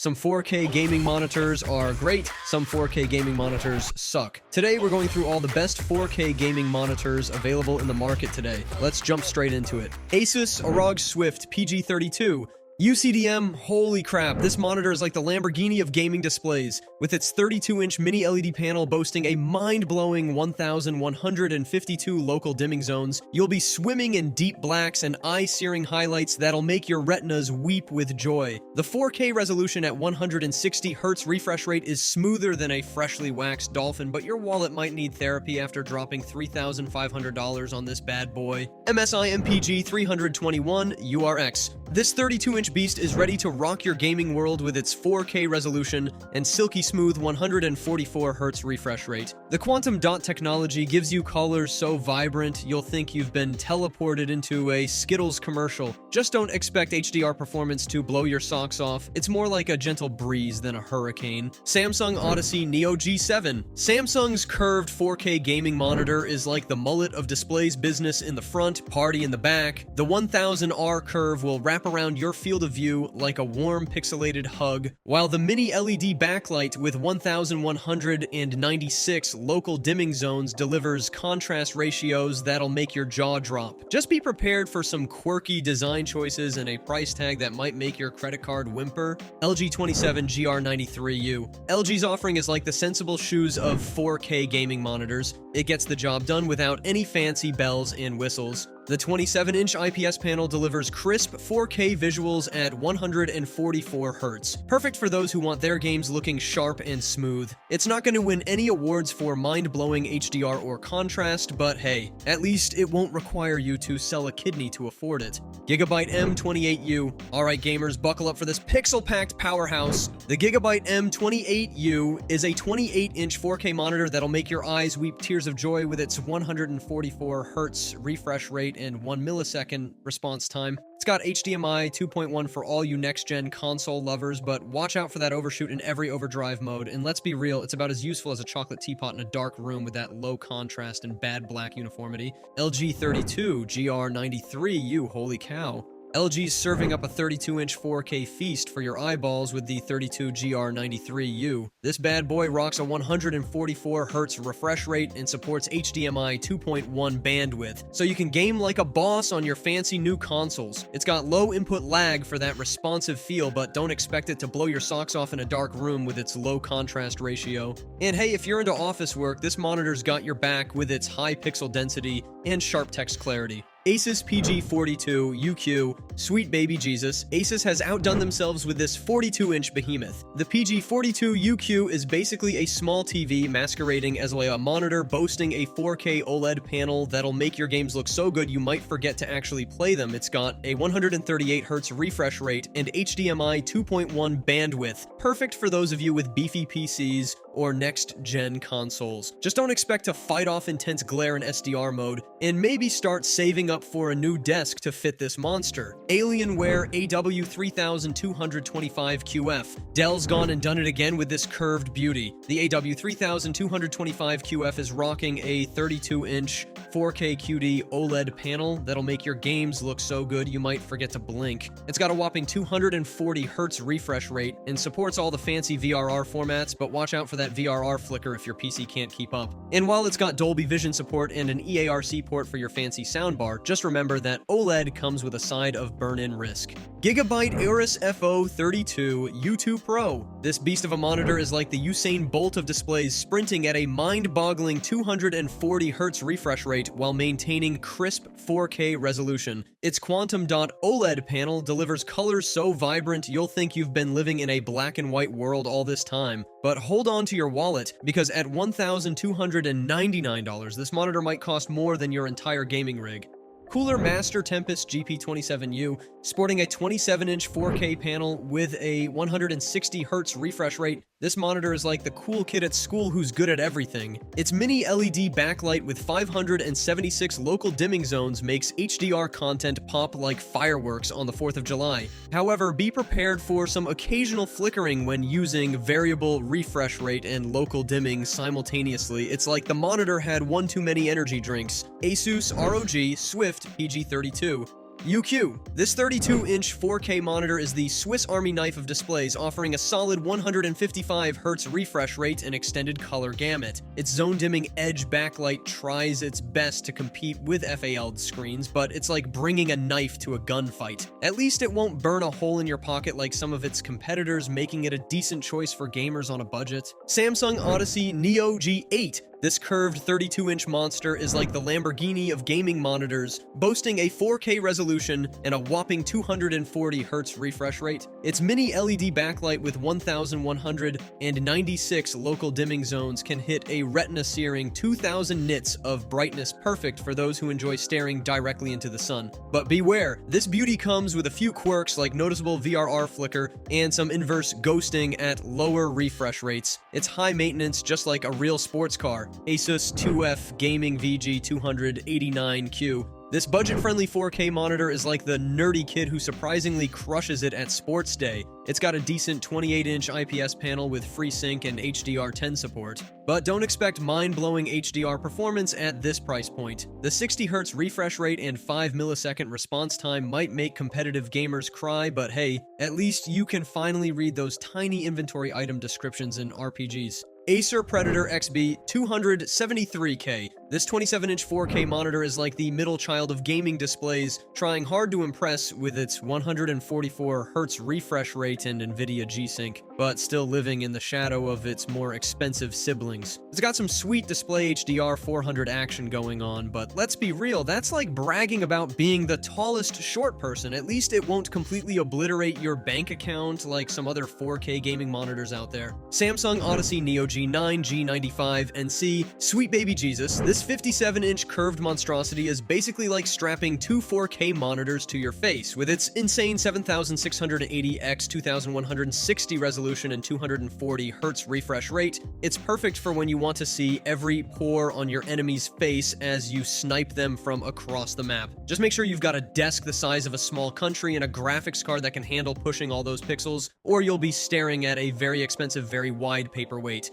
Some 4K gaming monitors are great, some 4K gaming monitors suck. Today we're going through all the best 4K gaming monitors available in the market today. Let's jump straight into it. ASUS ROG Swift PG32. UCDM, holy crap, this monitor is like the Lamborghini of gaming displays, with its 32-inch mini LED panel boasting a mind-blowing 1,152 local dimming zones. You'll be swimming in deep blacks and eye-searing highlights that'll make your retinas weep with joy. The 4K resolution at 160 Hz refresh rate is smoother than a freshly waxed dolphin, but your wallet might need therapy after dropping $3,500 on this bad boy. MSI MPG 321 URX. This 32-inch beast is ready to rock your gaming world with its 4K resolution and silky smooth 144 Hz refresh rate. The quantum dot technology gives you colors so vibrant you'll think you've been teleported into a Skittles commercial. Just don't expect HDR performance to blow your socks off. It's more like a gentle breeze than a hurricane. Samsung Odyssey Neo G7. Samsung's curved 4K gaming monitor is like the mullet of displays business in the front, party in the back. The 1000R curve will wrap around your field of view like a warm pixelated hug, while the mini LED backlight with 1196 local dimming zones delivers contrast ratios that'll make your jaw drop. Just be prepared for some quirky design choices and a price tag that might make your credit card whimper. LG 27 GR93U. LG's offering is like the sensible shoes of 4K gaming monitors. It gets the job done without any fancy bells and whistles. The 27-inch IPS panel delivers crisp 4K visuals at 144 Hz. Perfect for those who want their games looking sharp and smooth. It's not going to win any awards for mind-blowing HDR or contrast, but hey, at least it won't require you to sell a kidney to afford it. Gigabyte M28U. Alright gamers, buckle up for this pixel-packed powerhouse. The Gigabyte M28U is a 28-inch 4K monitor that'll make your eyes weep tears of joy with its 144 Hz refresh rate and 1 millisecond response time. It's got HDMI 2.1 for all you next-gen console lovers, but watch out for that overshoot in every overdrive mode, and let's be real, it's about as useful as a chocolate teapot in a dark room with that low contrast and bad black uniformity. LG 32 GR93U, holy cow. LG's serving up a 32-inch 4K feast for your eyeballs with the 32 GR93U. This bad boy rocks a 144 Hz refresh rate and supports HDMI 2.1 bandwidth, so you can game like a boss on your fancy new consoles. It's got low input lag for that responsive feel, but don't expect it to blow your socks off in a dark room with its low contrast ratio. And hey, if you're into office work, this monitor's got your back with its high pixel density and sharp text clarity. ASUS PG42 UQ, sweet baby Jesus. ASUS has outdone themselves with this 42-inch behemoth. The PG42 UQ is basically a small TV masquerading as a monitor boasting a 4K OLED panel that'll make your games look so good you might forget to actually play them. It's got a 138 Hz refresh rate and HDMI 2.1 bandwidth, perfect for those of you with beefy PCs or next-gen consoles. Just don't expect to fight off intense glare in SDR mode, and maybe start saving up for a new desk to fit this monster. Alienware AW3225QF. Dell's gone and done it again with this curved beauty. The AW3225QF is rocking a 32-inch 4K QD OLED panel that'll make your games look so good you might forget to blink. It's got a whopping 240 Hz refresh rate and supports all the fancy VRR formats, but watch out for that VRR flicker if your PC can't keep up. And while it's got Dolby Vision support and an EARC port for your fancy soundbar, just remember that OLED comes with a side of burn-in risk. Gigabyte Aorus FO32 U2 Pro. This beast of a monitor is like the Usain Bolt of displays, sprinting at a mind-boggling 240 Hz refresh rate while maintaining crisp 4K resolution. Its quantum dot OLED panel delivers colors so vibrant you'll think you've been living in a black and white world all this time. But hold on to your wallet, because at $1,299, this monitor might cost more than your entire gaming rig. Cooler Master Tempest GP27U, sporting a 27-inch 4K panel with a 160 Hz refresh rate. This monitor is like the cool kid at school who's good at everything. Its mini LED backlight with 576 local dimming zones makes HDR content pop like fireworks on the 4th of July. However, be prepared for some occasional flickering when using variable refresh rate and local dimming simultaneously. It's like the monitor had one too many energy drinks. ASUS ROG Swift PG32. UQ. This 32-inch 4K monitor is the Swiss Army knife of displays, offering a solid 155Hz refresh rate and extended color gamut. Its zone-dimming edge backlight tries its best to compete with FAL'd screens, but it's like bringing a knife to a gunfight. At least it won't burn a hole in your pocket like some of its competitors, making it a decent choice for gamers on a budget. Samsung Odyssey Neo G8. This curved 32-inch monster is like the Lamborghini of gaming monitors, boasting a 4K resolution and a whopping 240Hz refresh rate. Its mini LED backlight with 1,196 local dimming zones can hit a retina-searing 2,000 nits of brightness, perfect for those who enjoy staring directly into the sun. But beware, this beauty comes with a few quirks like noticeable VRR flicker and some inverse ghosting at lower refresh rates. It's high maintenance, just like a real sports car. ASUS 2F Gaming VG289Q. This budget-friendly 4K monitor is like the nerdy kid who surprisingly crushes it at sports day. It's got a decent 28-inch IPS panel with FreeSync and HDR10 support. But don't expect mind-blowing HDR performance at this price point. The 60Hz refresh rate and 5-millisecond response time might make competitive gamers cry, but hey, at least you can finally read those tiny inventory item descriptions in RPGs. Acer Predator XB 273K. This 27-inch 4K monitor is like the middle child of gaming displays, trying hard to impress with its 144Hz refresh rate and NVIDIA G-Sync, but still living in the shadow of its more expensive siblings. It's got some sweet display HDR 400 action going on, but let's be real, that's like bragging about being the tallest short person. At least it won't completely obliterate your bank account like some other 4K gaming monitors out there. Samsung Odyssey Neo G9, G95, and C. Sweet baby Jesus, this 57-inch curved monstrosity is basically like strapping two 4K monitors to your face. With its insane 7680 x 2160 resolution and 240Hz refresh rate, it's perfect for when you want to see every pore on your enemy's face as you snipe them from across the map. Just make sure you've got a desk the size of a small country and a graphics card that can handle pushing all those pixels, or you'll be staring at a very expensive, very wide paperweight.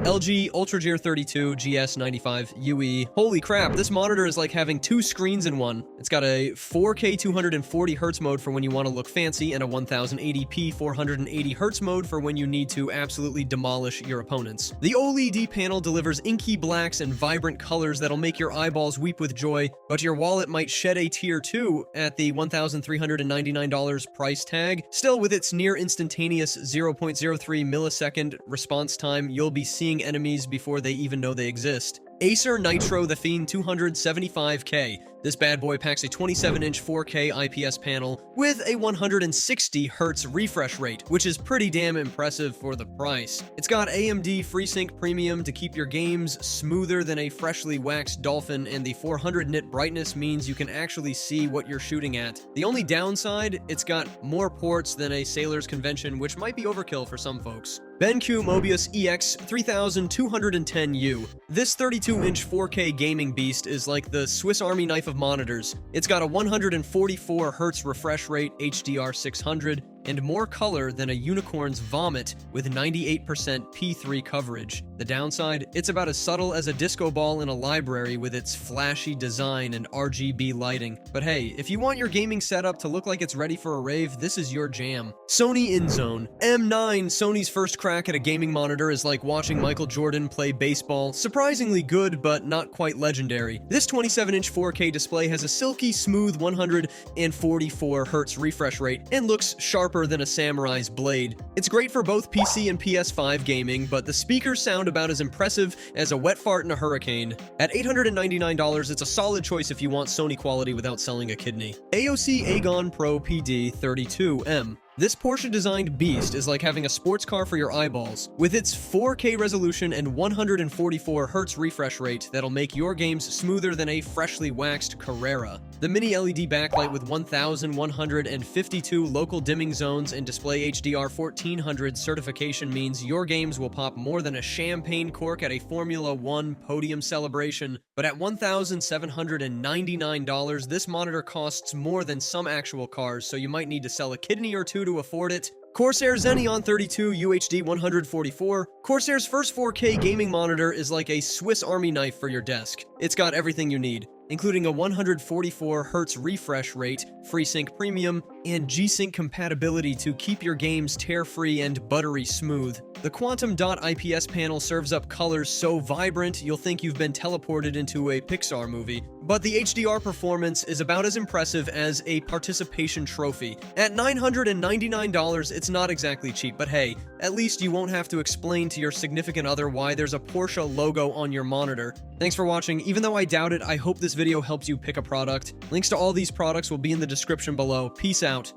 LG UltraGear 32 GS95 UE. Holy crap, this monitor is like having two screens in one. It's got a 4K 240Hz mode for when you want to look fancy, and a 1080p 480Hz mode for when you need to absolutely demolish your opponents. The OLED panel delivers inky blacks and vibrant colors that'll make your eyeballs weep with joy, but your wallet might shed a tear too at the $1,399 price tag. Still, with its near instantaneous 0.03 millisecond response time, you'll be seeing enemies before they even know they exist. Acer Nitro The Fiend 275K. This bad boy packs a 27-inch 4K IPS panel with a 160Hz refresh rate, which is pretty damn impressive for the price. It's got AMD FreeSync Premium to keep your games smoother than a freshly waxed dolphin, and the 400 nit brightness means you can actually see what you're shooting at. The only downside, it's got more ports than a Sailor's Convention, which might be overkill for some folks. BenQ Mobius EX 3210U. This 32-inch 4K gaming beast is like the Swiss Army knife of monitors. It's got a 144Hz refresh rate, HDR 600, and more color than a unicorn's vomit with 98% P3 coverage. The downside? It's about as subtle as a disco ball in a library with its flashy design and RGB lighting. But hey, if you want your gaming setup to look like it's ready for a rave, this is your jam. Sony InZone. M9, Sony's first crack at a gaming monitor, is like watching Michael Jordan play baseball. Surprisingly good, but not quite legendary. This 27-inch 4K display has a silky smooth 144Hz refresh rate and looks sharper than a samurai's blade. It's great for both PC and PS5 gaming, but the speakers sound about as impressive as a wet fart in a hurricane. At $899, it's a solid choice if you want Sony quality without selling a kidney. AOC Aegon Pro PD 32M. This Porsche-designed beast is like having a sports car for your eyeballs. With its 4K resolution and 144Hz refresh rate that'll make your games smoother than a freshly waxed Carrera. The mini LED backlight with 1,152 local dimming zones and display HDR 1400 certification means your games will pop more than a champagne cork at a Formula One podium celebration. But at $1,799, this monitor costs more than some actual cars, so you might need to sell a kidney or two to afford it. Corsair Xeneon 32 UHD 144. Corsair's first 4K gaming monitor is like a Swiss Army knife for your desk. It's got everything you need. including a 144Hz refresh rate, FreeSync Premium, and G-Sync compatibility to keep your games tear-free and buttery smooth. The Quantum Dot IPS panel serves up colors so vibrant you'll think you've been teleported into a Pixar movie, but the HDR performance is about as impressive as a participation trophy. At $999, it's not exactly cheap, but hey, at least you won't have to explain to your significant other why there's a Porsche logo on your monitor. Thanks for watching. Even though I doubt it, I hope this video helps you pick a product. Links to all these products will be in the description below. Peace out.